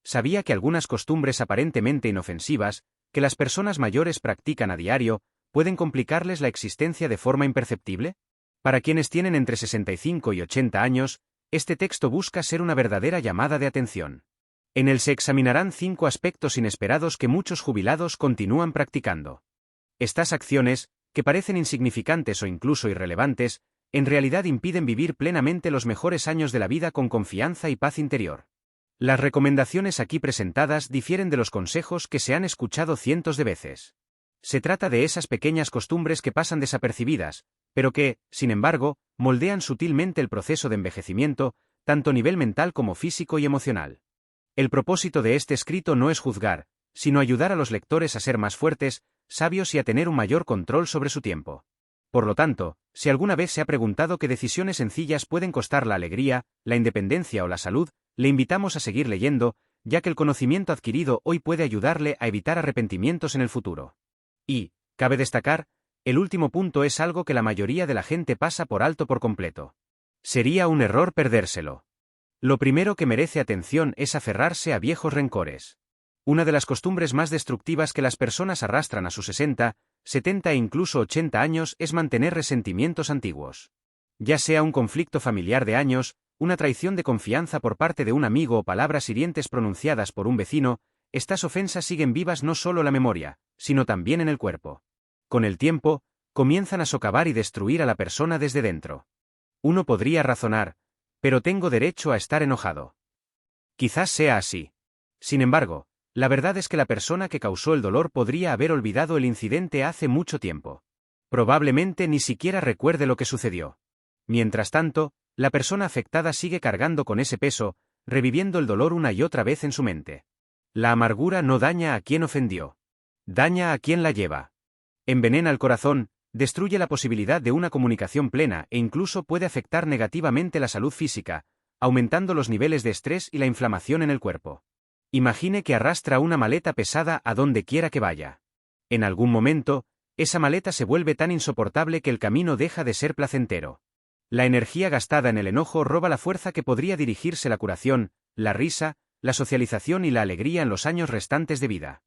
¿sabía que algunas costumbres aparentemente inofensivas, que las personas mayores practican a diario, pueden complicarles la existencia de forma imperceptible? Para quienes tienen entre 65 y 80 años, este texto busca ser una verdadera llamada de atención. En él se examinarán 5 aspectos inesperados que muchos jubilados continúan practicando. Estas acciones, que parecen insignificantes o incluso irrelevantes, en realidad impiden vivir plenamente los mejores años de la vida con confianza y paz interior. Las recomendaciones aquí presentadas difieren de los consejos que se han escuchado cientos de veces. Se trata de esas pequeñas costumbres que pasan desapercibidas, pero que, sin embargo, moldean sutilmente el proceso de envejecimiento, tanto a nivel mental como físico y emocional. El propósito de este escrito no es juzgar, sino ayudar a los lectores a ser más fuertes, sabios y a tener un mayor control sobre su tiempo. Por lo tanto, si alguna vez se ha preguntado qué decisiones sencillas pueden costar la alegría, la independencia o la salud, le invitamos a seguir leyendo, ya que el conocimiento adquirido hoy puede ayudarle a evitar arrepentimientos en el futuro. Y, cabe destacar, el último punto es algo que la mayoría de la gente pasa por alto por completo. Sería un error perdérselo. Lo primero que merece atención es aferrarse a viejos rencores. Una de las costumbres más destructivas que las personas arrastran a sus 60, 70 e incluso 80 años es mantener resentimientos antiguos. Ya sea un conflicto familiar de años, una traición de confianza por parte de un amigo o palabras hirientes pronunciadas por un vecino, estas ofensas siguen vivas no solo en la memoria, sino también en el cuerpo. Con el tiempo, comienzan a socavar y destruir a la persona desde dentro. Uno podría razonar, pero tengo derecho a estar enojado. Quizás sea así. Sin embargo, la verdad es que la persona que causó el dolor podría haber olvidado el incidente hace mucho tiempo. Probablemente ni siquiera recuerde lo que sucedió. Mientras tanto, la persona afectada sigue cargando con ese peso, reviviendo el dolor una y otra vez en su mente. La amargura no daña a quien ofendió. Daña a quien la lleva. Envenena el corazón, destruye la posibilidad de una comunicación plena e incluso puede afectar negativamente la salud física, aumentando los niveles de estrés y la inflamación en el cuerpo. Imagine que arrastra una maleta pesada a donde quiera que vaya. En algún momento, esa maleta se vuelve tan insoportable que el camino deja de ser placentero. La energía gastada en el enojo roba la fuerza que podría dirigirse la curación, la risa, la socialización y la alegría en los años restantes de vida.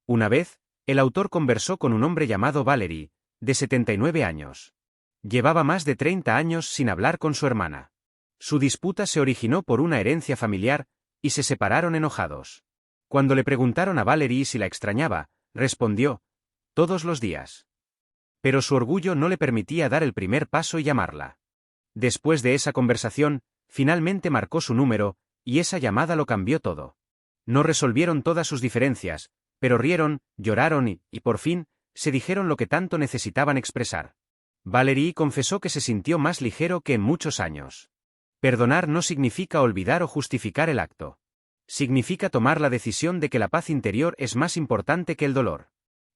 Una vez, el autor conversó con un hombre llamado Valery, de 79 años. Llevaba más de 30 años sin hablar con su hermana. Su disputa se originó por una herencia familiar, y se separaron enojados. Cuando le preguntaron a Valery si la extrañaba, respondió, todos los días. Pero su orgullo no le permitía dar el primer paso y llamarla. Después de esa conversación, finalmente marcó su número, y esa llamada lo cambió todo. No resolvieron todas sus diferencias, pero rieron, lloraron y por fin, se dijeron lo que tanto necesitaban expresar. Valery confesó que se sintió más ligero que en muchos años. Perdonar no significa olvidar o justificar el acto. Significa tomar la decisión de que la paz interior es más importante que el dolor.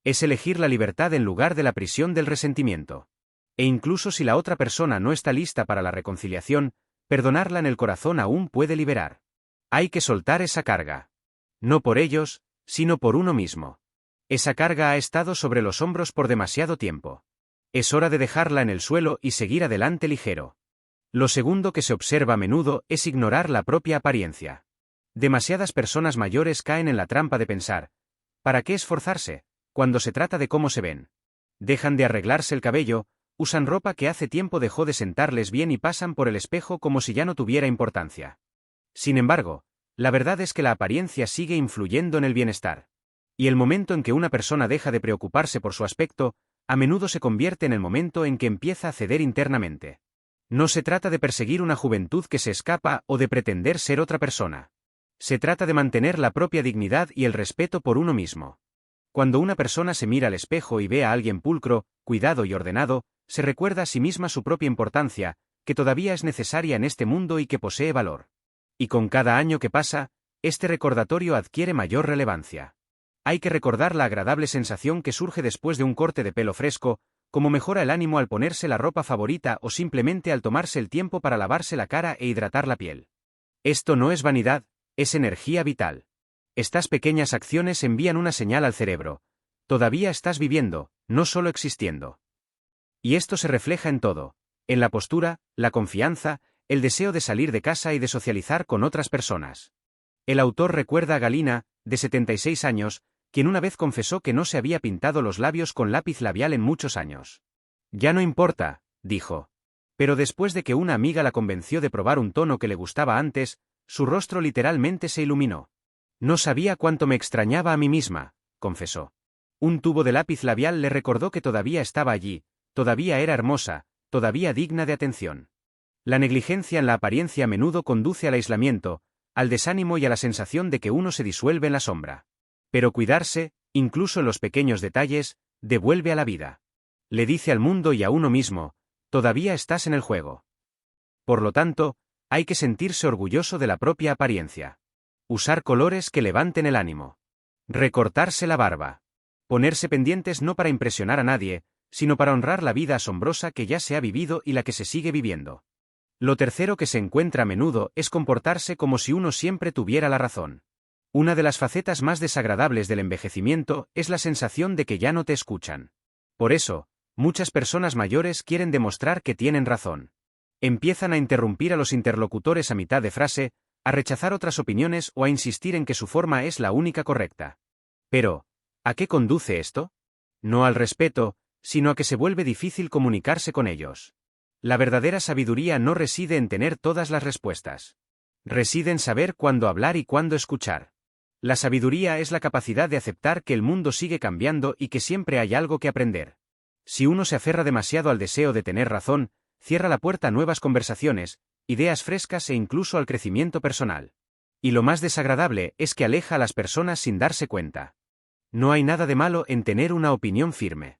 Es elegir la libertad en lugar de la prisión del resentimiento. E incluso si la otra persona no está lista para la reconciliación, perdonarla en el corazón aún puede liberar. Hay que soltar esa carga. No por ellos, sino por uno mismo. Esa carga ha estado sobre los hombros por demasiado tiempo. Es hora de dejarla en el suelo y seguir adelante ligero. Lo segundo que se observa a menudo es ignorar la propia apariencia. Demasiadas personas mayores caen en la trampa de pensar, ¿para qué esforzarse?, cuando se trata de cómo se ven. Dejan de arreglarse el cabello, usan ropa que hace tiempo dejó de sentarles bien y pasan por el espejo como si ya no tuviera importancia. Sin embargo, la verdad es que la apariencia sigue influyendo en el bienestar. Y el momento en que una persona deja de preocuparse por su aspecto, a menudo se convierte en el momento en que empieza a ceder internamente. No se trata de perseguir una juventud que se escapa o de pretender ser otra persona. Se trata de mantener la propia dignidad y el respeto por uno mismo. Cuando una persona se mira al espejo y ve a alguien pulcro, cuidado y ordenado, se recuerda a sí misma su propia importancia, que todavía es necesaria en este mundo y que posee valor. Y con cada año que pasa, este recordatorio adquiere mayor relevancia. Hay que recordar la agradable sensación que surge después de un corte de pelo fresco, como mejora el ánimo al ponerse la ropa favorita o simplemente al tomarse el tiempo para lavarse la cara e hidratar la piel. Esto no es vanidad, es energía vital. Estas pequeñas acciones envían una señal al cerebro. Todavía estás viviendo, no solo existiendo. Y esto se refleja en todo, en la postura, la confianza, el deseo de salir de casa y de socializar con otras personas. El autor recuerda a Galina, de 76 años, quien una vez confesó que no se había pintado los labios con lápiz labial en muchos años. Ya no importa, dijo. Pero después de que una amiga la convenció de probar un tono que le gustaba antes, su rostro literalmente se iluminó. No sabía cuánto me extrañaba a mí misma, confesó. Un tubo de lápiz labial le recordó que todavía estaba allí, todavía era hermosa, todavía digna de atención. La negligencia en la apariencia a menudo conduce al aislamiento, al desánimo y a la sensación de que uno se disuelve en la sombra. Pero cuidarse, incluso en los pequeños detalles, devuelve a la vida. Le dice al mundo y a uno mismo, todavía estás en el juego. Por lo tanto, hay que sentirse orgulloso de la propia apariencia. Usar colores que levanten el ánimo. Recortarse la barba. Ponerse pendientes no para impresionar a nadie, sino para honrar la vida asombrosa que ya se ha vivido y la que se sigue viviendo. Lo tercero que se encuentra a menudo es comportarse como si uno siempre tuviera la razón. Una de las facetas más desagradables del envejecimiento es la sensación de que ya no te escuchan. Por eso, muchas personas mayores quieren demostrar que tienen razón. Empiezan a interrumpir a los interlocutores a mitad de frase, a rechazar otras opiniones o a insistir en que su forma es la única correcta. Pero, ¿a qué conduce esto? No al respeto, sino a que se vuelve difícil comunicarse con ellos. La verdadera sabiduría no reside en tener todas las respuestas. Reside en saber cuándo hablar y cuándo escuchar. La sabiduría es la capacidad de aceptar que el mundo sigue cambiando y que siempre hay algo que aprender. Si uno se aferra demasiado al deseo de tener razón, cierra la puerta a nuevas conversaciones, ideas frescas e incluso al crecimiento personal. Y lo más desagradable es que aleja a las personas sin darse cuenta. No hay nada de malo en tener una opinión firme.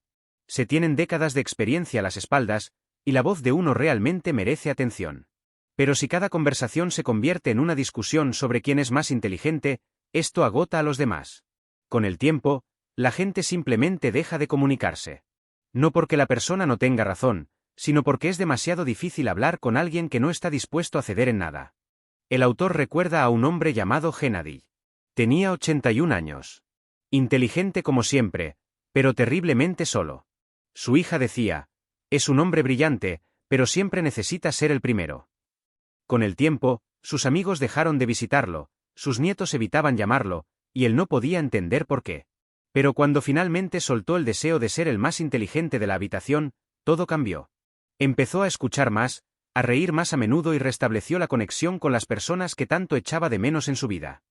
Se tienen décadas de experiencia a las espaldas, y la voz de uno realmente merece atención. Pero si cada conversación se convierte en una discusión sobre quién es más inteligente, esto agota a los demás. Con el tiempo, la gente simplemente deja de comunicarse. No porque la persona no tenga razón, sino porque es demasiado difícil hablar con alguien que no está dispuesto a ceder en nada. El autor recuerda a un hombre llamado Gennady. Tenía 81 años. Inteligente como siempre, pero terriblemente solo. Su hija decía, es un hombre brillante, pero siempre necesita ser el primero. Con el tiempo, sus amigos dejaron de visitarlo, sus nietos evitaban llamarlo, y él no podía entender por qué. Pero cuando finalmente soltó el deseo de ser el más inteligente de la habitación, todo cambió. Empezó a escuchar más, a reír más a menudo y restableció la conexión con las personas que tanto echaba de menos en su vida.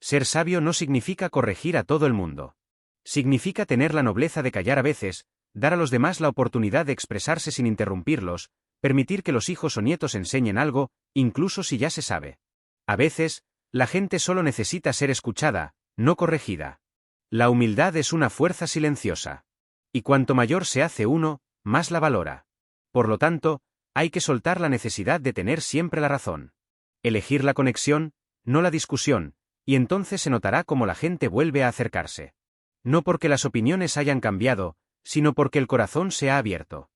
Ser sabio no significa corregir a todo el mundo. Significa tener la nobleza de callar a veces, dar a los demás la oportunidad de expresarse sin interrumpirlos, permitir que los hijos o nietos enseñen algo, incluso si ya se sabe. A veces, la gente solo necesita ser escuchada, no corregida. La humildad es una fuerza silenciosa. Y cuanto mayor se hace uno, más la valora. Por lo tanto, hay que soltar la necesidad de tener siempre la razón. Elegir la conexión, no la discusión, y entonces se notará cómo la gente vuelve a acercarse. No porque las opiniones hayan cambiado, sino porque el corazón se ha abierto.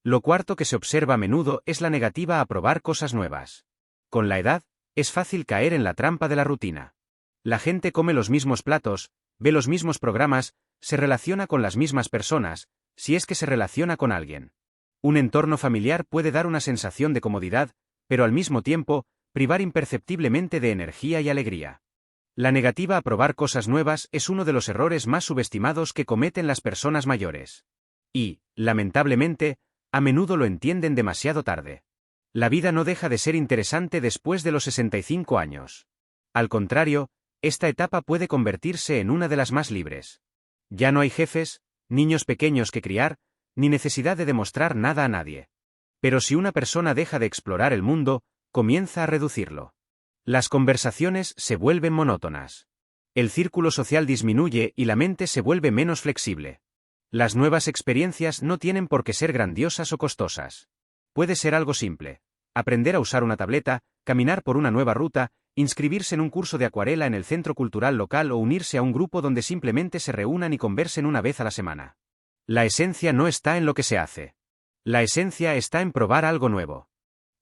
Lo cuarto que se observa a menudo es la negativa a probar cosas nuevas. Con la edad, es fácil caer en la trampa de la rutina. La gente come los mismos platos, ve los mismos programas, se relaciona con las mismas personas, si es que se relaciona con alguien. Un entorno familiar puede dar una sensación de comodidad, pero al mismo tiempo, privar imperceptiblemente de energía y alegría. La negativa a probar cosas nuevas es uno de los errores más subestimados que cometen las personas mayores. Y, lamentablemente, a menudo lo entienden demasiado tarde. La vida no deja de ser interesante después de los 65 años. Al contrario, esta etapa puede convertirse en una de las más libres. Ya no hay jefes, niños pequeños que criar, ni necesidad de demostrar nada a nadie. Pero si una persona deja de explorar el mundo, comienza a reducirlo. Las conversaciones se vuelven monótonas. El círculo social disminuye y la mente se vuelve menos flexible. Las nuevas experiencias no tienen por qué ser grandiosas o costosas. Puede ser algo simple. Aprender a usar una tableta, caminar por una nueva ruta, inscribirse en un curso de acuarela en el centro cultural local o unirse a un grupo donde simplemente se reúnan y conversen una vez a la semana. La esencia no está en lo que se hace. La esencia está en probar algo nuevo.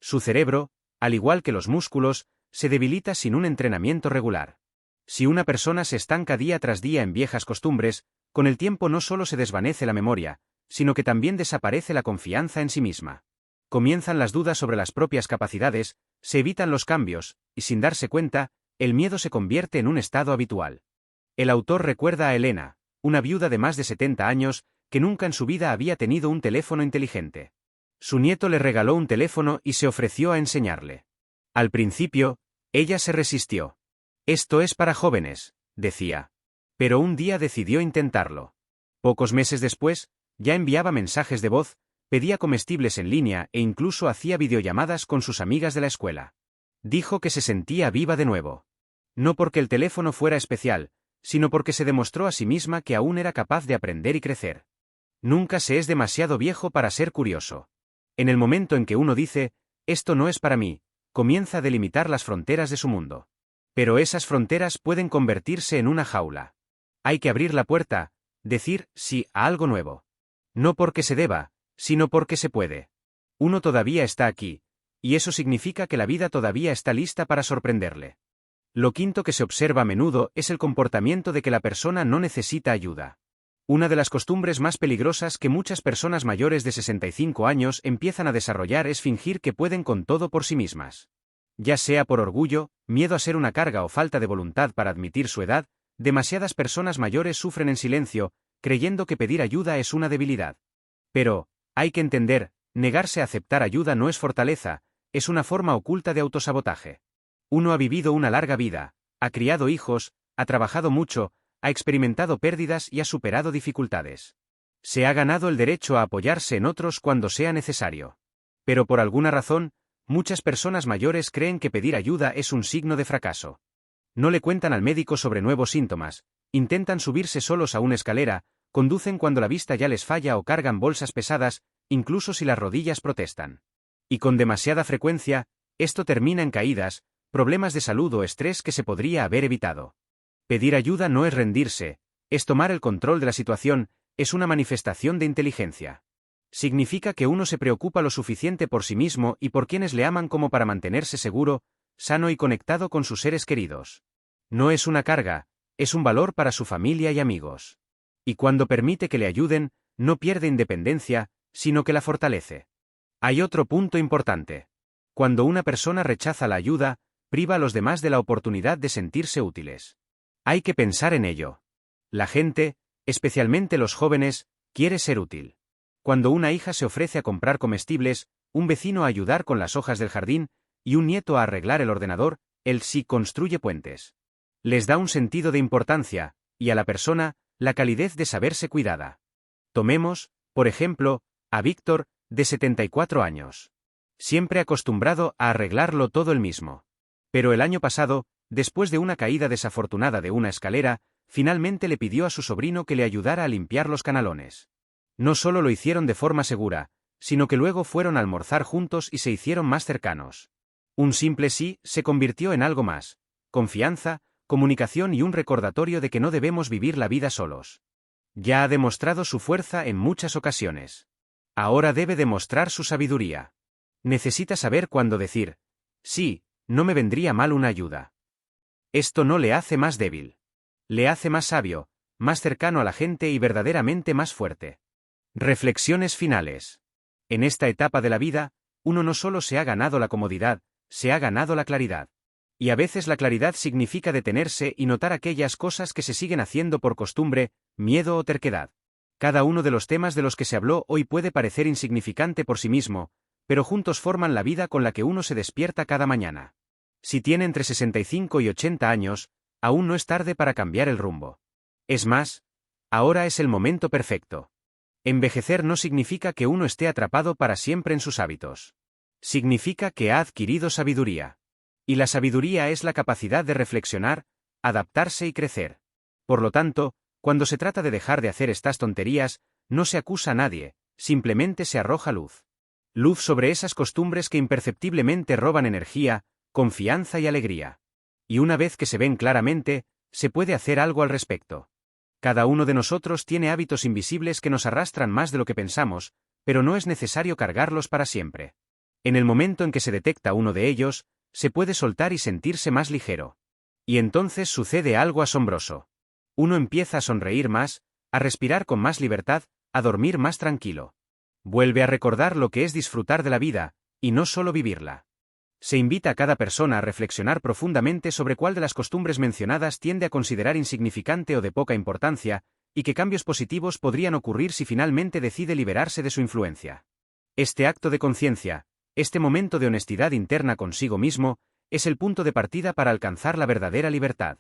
Su cerebro, al igual que los músculos, se debilita sin un entrenamiento regular. Si una persona se estanca día tras día en viejas costumbres, con el tiempo no solo se desvanece la memoria, sino que también desaparece la confianza en sí misma. Comienzan las dudas sobre las propias capacidades, se evitan los cambios, y sin darse cuenta, el miedo se convierte en un estado habitual. El autor recuerda a Elena, una viuda de más de 70 años, que nunca en su vida había tenido un teléfono inteligente. Su nieto le regaló un teléfono y se ofreció a enseñarle. Al principio, ella se resistió. Esto es para jóvenes, decía. Pero un día decidió intentarlo. Pocos meses después, ya enviaba mensajes de voz, pedía comestibles en línea e incluso hacía videollamadas con sus amigas de la escuela. Dijo que se sentía viva de nuevo. No porque el teléfono fuera especial, sino porque se demostró a sí misma que aún era capaz de aprender y crecer. Nunca se es demasiado viejo para ser curioso. En el momento en que uno dice, esto no es para mí, comienza a delimitar las fronteras de su mundo. Pero esas fronteras pueden convertirse en una jaula. Hay que abrir la puerta, decir sí a algo nuevo. No porque se deba, sino porque se puede. Uno todavía está aquí, y eso significa que la vida todavía está lista para sorprenderle. Lo quinto que se observa a menudo es el comportamiento de que la persona no necesita ayuda. Una de las costumbres más peligrosas que muchas personas mayores de 65 años empiezan a desarrollar es fingir que pueden con todo por sí mismas. Ya sea por orgullo, miedo a ser una carga o falta de voluntad para admitir su edad, demasiadas personas mayores sufren en silencio, creyendo que pedir ayuda es una debilidad. Pero, hay que entender, negarse a aceptar ayuda no es fortaleza, es una forma oculta de autosabotaje. Uno ha vivido una larga vida, ha criado hijos, ha trabajado mucho, ha experimentado pérdidas y ha superado dificultades. Se ha ganado el derecho a apoyarse en otros cuando sea necesario. Pero por alguna razón, muchas personas mayores creen que pedir ayuda es un signo de fracaso. No le cuentan al médico sobre nuevos síntomas, intentan subirse solos a una escalera, conducen cuando la vista ya les falla o cargan bolsas pesadas, incluso si las rodillas protestan. Y con demasiada frecuencia, esto termina en caídas, problemas de salud o estrés que se podría haber evitado. Pedir ayuda no es rendirse, es tomar el control de la situación, es una manifestación de inteligencia. Significa que uno se preocupa lo suficiente por sí mismo y por quienes le aman como para mantenerse seguro, sano y conectado con sus seres queridos. No es una carga, es un valor para su familia y amigos. Y cuando permite que le ayuden, no pierde independencia, sino que la fortalece. Hay otro punto importante. Cuando una persona rechaza la ayuda, priva a los demás de la oportunidad de sentirse útiles. Hay que pensar en ello. La gente, especialmente los jóvenes, quiere ser útil. Cuando una hija se ofrece a comprar comestibles, un vecino a ayudar con las hojas del jardín, y un nieto a arreglar el ordenador, él sí construye puentes. Les da un sentido de importancia, y a la persona, la calidez de saberse cuidada. Tomemos, por ejemplo, a Víctor, de 74 años. Siempre acostumbrado a arreglarlo todo él mismo. Pero el año pasado, después de una caída desafortunada de una escalera, finalmente le pidió a su sobrino que le ayudara a limpiar los canalones. No solo lo hicieron de forma segura, sino que luego fueron a almorzar juntos y se hicieron más cercanos. Un simple sí se convirtió en algo más: confianza, comunicación y un recordatorio de que no debemos vivir la vida solos. Ya ha demostrado su fuerza en muchas ocasiones. Ahora debe demostrar su sabiduría. Necesita saber cuándo decir, sí, no me vendría mal una ayuda. Esto no le hace más débil. Le hace más sabio, más cercano a la gente y verdaderamente más fuerte. Reflexiones finales. En esta etapa de la vida, uno no solo se ha ganado la comodidad, se ha ganado la claridad. Y a veces la claridad significa detenerse y notar aquellas cosas que se siguen haciendo por costumbre, miedo o terquedad. Cada uno de los temas de los que se habló hoy puede parecer insignificante por sí mismo, pero juntos forman la vida con la que uno se despierta cada mañana. Si tiene entre 65 y 80 años, aún no es tarde para cambiar el rumbo. Es más, ahora es el momento perfecto. Envejecer no significa que uno esté atrapado para siempre en sus hábitos. Significa que ha adquirido sabiduría. Y la sabiduría es la capacidad de reflexionar, adaptarse y crecer. Por lo tanto, cuando se trata de dejar de hacer estas tonterías, no se acusa a nadie, simplemente se arroja luz. Luz sobre esas costumbres que imperceptiblemente roban energía, confianza y alegría. Y una vez que se ven claramente, se puede hacer algo al respecto. Cada uno de nosotros tiene hábitos invisibles que nos arrastran más de lo que pensamos, pero no es necesario cargarlos para siempre. En el momento en que se detecta uno de ellos, se puede soltar y sentirse más ligero. Y entonces sucede algo asombroso. Uno empieza a sonreír más, a respirar con más libertad, a dormir más tranquilo. Vuelve a recordar lo que es disfrutar de la vida, y no solo vivirla. Se invita a cada persona a reflexionar profundamente sobre cuál de las costumbres mencionadas tiende a considerar insignificante o de poca importancia, y qué cambios positivos podrían ocurrir si finalmente decide liberarse de su influencia. Este acto de conciencia, este momento de honestidad interna consigo mismo, es el punto de partida para alcanzar la verdadera libertad.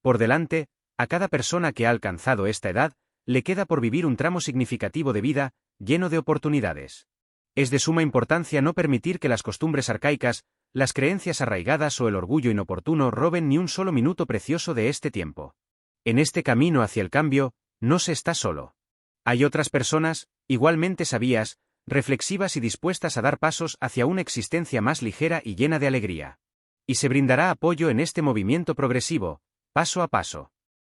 Por delante, a cada persona que ha alcanzado esta edad, le queda por vivir un tramo significativo de vida, lleno de oportunidades. Es de suma importancia no permitir que las costumbres arcaicas, las creencias arraigadas o el orgullo inoportuno roben ni un solo minuto precioso de este tiempo. En este camino hacia el cambio, no se está solo. Hay otras personas, igualmente sabias, reflexivas y dispuestas a dar pasos hacia una existencia más ligera y llena de alegría. Y se brindará apoyo en este movimiento progresivo, paso a paso.